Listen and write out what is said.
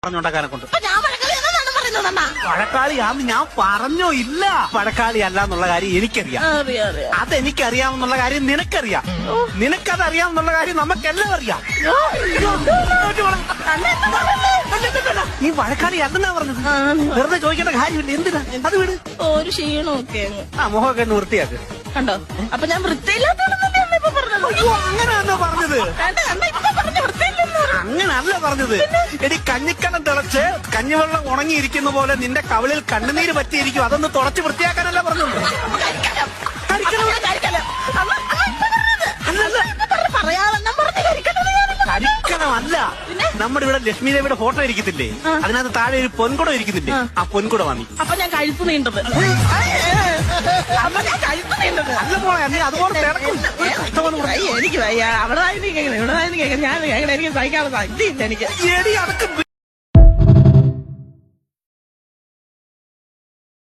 പറഞ്ഞുണ്ടാക്കാനെ കൊണ്ട് ഞാൻ പറയുന്നത് വഴക്കാളിയാന്ന് ഞാൻ പറഞ്ഞോ ഇല്ല. വഴക്കാളി അല്ല എന്നുള്ള കാര്യം എനിക്കറിയാം. അതെനിക്കറിയാമെന്നുള്ള കാര്യം നിനക്കറിയാം. നിനക്കത് അറിയാമെന്നുള്ള കാര്യം നമുക്കെല്ലാം അറിയാം. നീ വഴക്കാളി അല്ലെന്നാ പറഞ്ഞത്. വെറുതെ ചോദിക്കേണ്ട കാര്യമില്ല. എന്തിനാ അത് വീട് ഒരു ക്ഷീണമൊക്കെ ആ മുഖമൊക്കെ ഒന്ന് വൃത്തിയാക്ക്. കണ്ടോ? അപ്പൊ ഞാൻ വൃത്തിയില്ലാത്തതാണെന്നല്ലേ അമ്മ ഇപ്പൊ പറഞ്ഞത്? അയ്യോ അങ്ങനെയല്ല പറഞ്ഞത്. അങ്ങനല്ല പറഞ്ഞത്. എടി കഞ്ഞിക്കലം തിളച്ച് കഞ്ഞിവെള്ളം ഉണങ്ങിയിരിക്കുന്ന പോലെ നിന്റെ കവിളിൽ കണ്ണുനീര് പറ്റിയിരിക്കും. അതൊന്ന് തുടച്ച് വൃത്തിയാക്കാനല്ല പറഞ്ഞത്. കരിക്കണമല്ല. നമ്മുടെ ഇവിടെ ലക്ഷ്മി ദേവിയുടെ ഫോട്ടോ ഇരിക്കത്തില്ലേ? അതിനകത്ത് താഴെ ഒരു പൊൻകുടം ഇരിക്കുന്നില്ലേ? ആ പൊൻകുട വാങ്ങി. അപ്പൊ ഞാൻ കഴുത്ത് നീണ്ടത്. അല്ല മോളെ നീ അതുപോലെ തിളക്കും. എനിക്ക് വയ്യ. അവിടെ കേൾക്കണം, ഇവിടെ കേൾക്കണം. ഞാൻ എനിക്ക് സഹിക്കാനുള്ള ഇതില്ല എനിക്ക്. എടി അതൊക്കെ